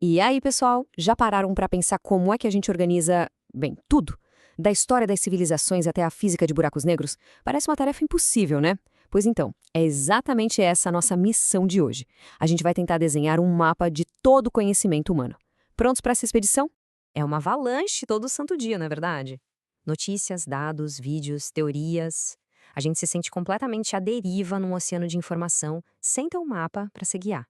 E aí, pessoal, já pararam para pensar como é que a gente organiza, bem, tudo? Da história das civilizações até a física de buracos negros? Parece uma tarefa impossível, né? Pois então, é exatamente essa a nossa missão de hoje. A gente vai tentar desenhar um mapa de todo o conhecimento humano. Prontos para essa expedição? É uma avalanche todo santo dia, não é verdade? Notícias, dados, vídeos, teorias. A gente se sente completamente à deriva num oceano de informação, sem ter um mapa para se guiar.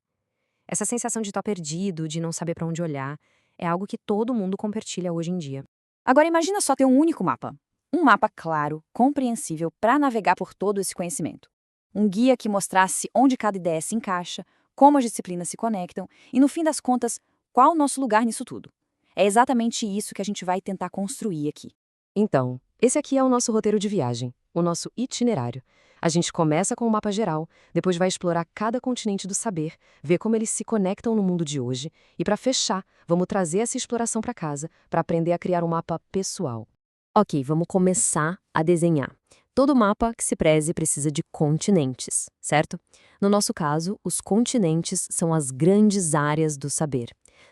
Essa sensação de estar perdido, de não saber para onde olhar, é algo que todo mundo compartilha hoje em dia. Agora imagina só ter um único mapa. Um mapa claro, compreensível para navegar por todo esse conhecimento. Um guia que mostrasse onde cada ideia se encaixa, como as disciplinas se conectam e, no fim das contas, qual o nosso lugar nisso tudo. É exatamente isso que a gente vai tentar construir aqui. Então, esse aqui é o nosso roteiro de viagem, o nosso itinerário. A gente começa com o mapa geral, depois vai explorar cada continente do saber, ver como eles se conectam no mundo de hoje e, para fechar, vamos trazer essa exploração para casa para aprender a criar um mapa pessoal. Ok, vamos começar a desenhar. Todo mapa que se preze precisa de continentes, certo? No nosso caso, os continentes são as grandes áreas do saber.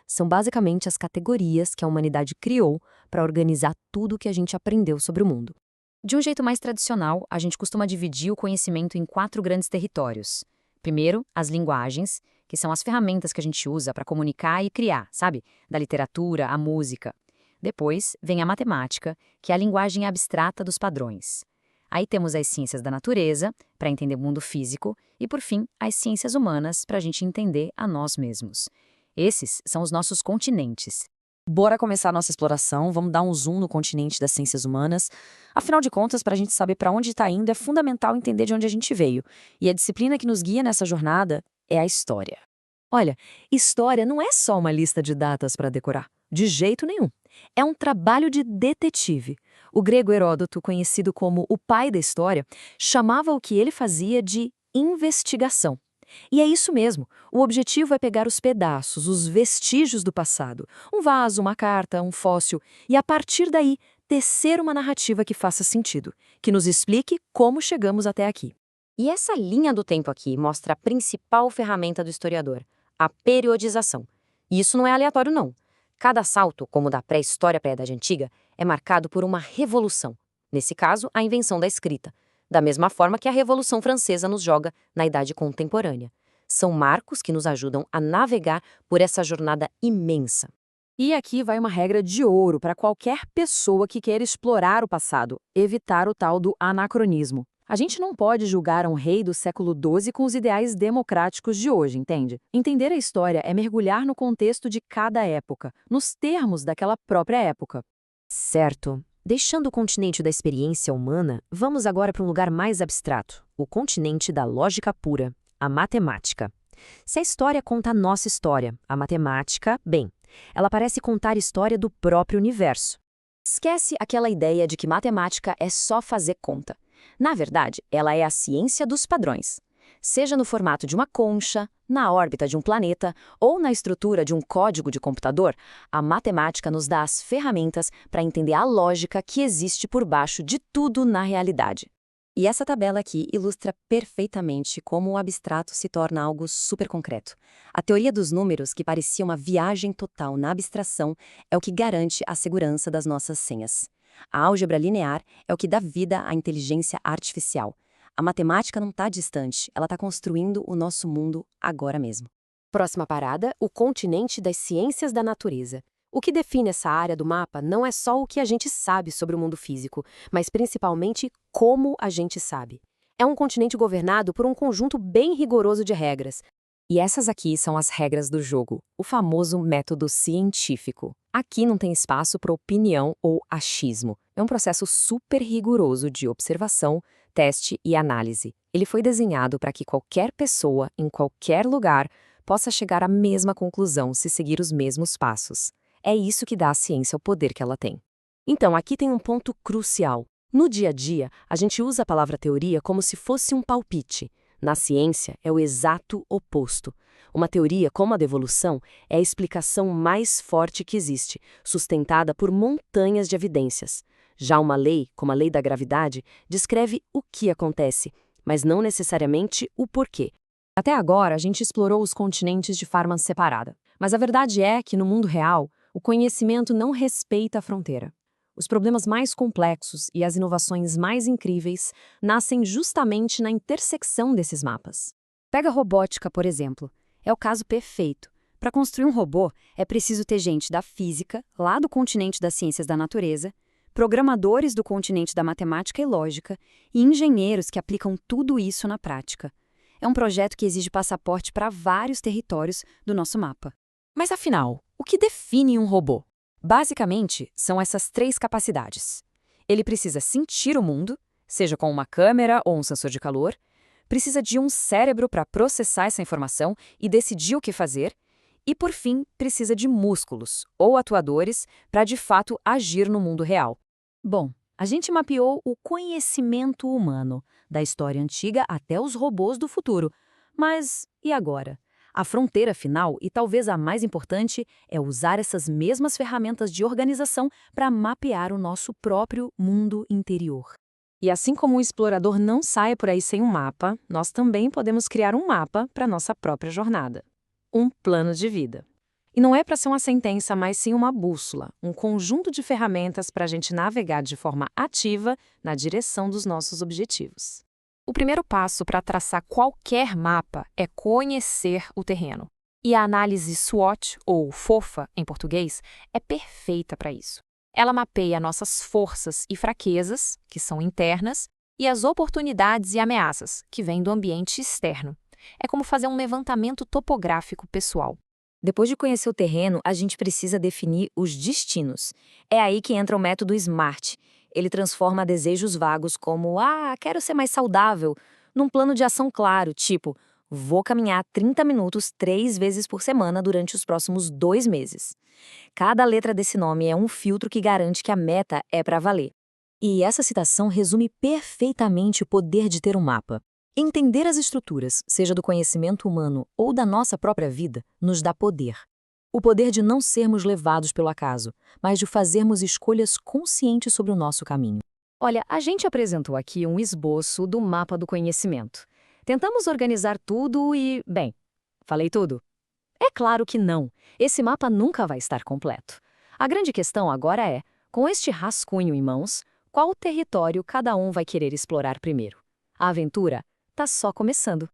São basicamente as categorias que a humanidade criou para organizar tudo o que a gente aprendeu sobre o mundo. De um jeito mais tradicional, a gente costuma dividir o conhecimento em 4 grandes territórios. Primeiro, as linguagens, que são as ferramentas que a gente usa para comunicar e criar, sabe? Da literatura à música. Depois, vem a matemática, que é a linguagem abstrata dos padrões. Aí temos as ciências da natureza, para entender o mundo físico, e, por fim, as ciências humanas, para a gente entender a nós mesmos. Esses são os nossos continentes. Bora começar a nossa exploração, vamos dar um zoom no continente das ciências humanas. Afinal de contas, para a gente saber para onde está indo, é fundamental entender de onde a gente veio. E a disciplina que nos guia nessa jornada é a história. Olha, história não é só uma lista de datas para decorar. De jeito nenhum. É um trabalho de detetive. O grego Heródoto, conhecido como o pai da história, chamava o que ele fazia de investigação. E é isso mesmo. O objetivo é pegar os pedaços, os vestígios do passado, um vaso, uma carta, um fóssil, e a partir daí tecer uma narrativa que faça sentido, que nos explique como chegamos até aqui. E essa linha do tempo aqui mostra a principal ferramenta do historiador, a periodização. E isso não é aleatório, não. Cada salto, como o da pré-história para a Idade Antiga, é marcado por uma revolução. Nesse caso, a invenção da escrita. Da mesma forma que a Revolução Francesa nos joga na Idade Contemporânea. São marcos que nos ajudam a navegar por essa jornada imensa. E aqui vai uma regra de ouro para qualquer pessoa que queira explorar o passado, evitar o tal do anacronismo. A gente não pode julgar um rei do século XII com os ideais democráticos de hoje, entende? Entender a história é mergulhar no contexto de cada época, nos termos daquela própria época. Certo. Deixando o continente da experiência humana, vamos agora para um lugar mais abstrato, o continente da lógica pura, a matemática. Se a história conta a nossa história, a matemática, bem, ela parece contar a história do próprio universo. Esquece aquela ideia de que matemática é só fazer conta. Na verdade, ela é a ciência dos padrões. Seja no formato de uma concha, na órbita de um planeta ou na estrutura de um código de computador, a matemática nos dá as ferramentas para entender a lógica que existe por baixo de tudo na realidade. E essa tabela aqui ilustra perfeitamente como o abstrato se torna algo super concreto. A teoria dos números, que parecia uma viagem total na abstração, é o que garante a segurança das nossas senhas. A álgebra linear é o que dá vida à inteligência artificial. A matemática não está distante, ela está construindo o nosso mundo agora mesmo. Próxima parada, o continente das ciências da natureza. O que define essa área do mapa não é só o que a gente sabe sobre o mundo físico, mas principalmente como a gente sabe. É um continente governado por um conjunto bem rigoroso de regras. E essas aqui são as regras do jogo, o famoso método científico. Aqui não tem espaço para opinião ou achismo. É um processo super rigoroso de observação, teste e análise. Ele foi desenhado para que qualquer pessoa, em qualquer lugar, possa chegar à mesma conclusão se seguir os mesmos passos. É isso que dá à ciência o poder que ela tem. Então, aqui tem um ponto crucial. No dia a dia, a gente usa a palavra teoria como se fosse um palpite. Na ciência, é o exato oposto. Uma teoria, como a da evolução, é a explicação mais forte que existe, sustentada por montanhas de evidências. Já uma lei, como a lei da gravidade, descreve o que acontece, mas não necessariamente o porquê. Até agora, a gente explorou os continentes de forma separada. Mas a verdade é que, no mundo real, o conhecimento não respeita a fronteira. Os problemas mais complexos e as inovações mais incríveis nascem justamente na intersecção desses mapas. Pega a robótica, por exemplo. É o caso perfeito. Para construir um robô, é preciso ter gente da física, lá do continente das ciências da natureza, programadores do continente da matemática e lógica e engenheiros que aplicam tudo isso na prática. É um projeto que exige passaporte para vários territórios do nosso mapa. Mas afinal, o que define um robô? Basicamente, são essas 3 capacidades. Ele precisa sentir o mundo, seja com uma câmera ou um sensor de calor, precisa de um cérebro para processar essa informação e decidir o que fazer, e, por fim, precisa de músculos ou atuadores para de fato agir no mundo real. Bom, a gente mapeou o conhecimento humano, da história antiga até os robôs do futuro. Mas e agora? A fronteira final, e talvez a mais importante, é usar essas mesmas ferramentas de organização para mapear o nosso próprio mundo interior. E assim como o explorador não sai por aí sem um mapa, nós também podemos criar um mapa para nossa própria jornada. Um plano de vida. E não é para ser uma sentença, mas sim uma bússola, um conjunto de ferramentas para a gente navegar de forma ativa na direção dos nossos objetivos. O primeiro passo para traçar qualquer mapa é conhecer o terreno. E a análise SWOT, ou FOFA em português, é perfeita para isso. Ela mapeia nossas forças e fraquezas, que são internas, e as oportunidades e ameaças, que vêm do ambiente externo. É como fazer um levantamento topográfico pessoal. Depois de conhecer o terreno, a gente precisa definir os destinos. É aí que entra o método SMART. Ele transforma desejos vagos como quero ser mais saudável, num plano de ação claro, tipo, vou caminhar 30 minutos 3 vezes por semana durante os próximos 2 meses. Cada letra desse nome é um filtro que garante que a meta é para valer. E essa citação resume perfeitamente o poder de ter um mapa. Entender as estruturas, seja do conhecimento humano ou da nossa própria vida, nos dá poder. O poder de não sermos levados pelo acaso, mas de fazermos escolhas conscientes sobre o nosso caminho. Olha, a gente apresentou aqui um esboço do mapa do conhecimento. Tentamos organizar tudo e, bem, falei tudo? É claro que não. Esse mapa nunca vai estar completo. A grande questão agora é, com este rascunho em mãos, qual território cada um vai querer explorar primeiro? A aventura está só começando.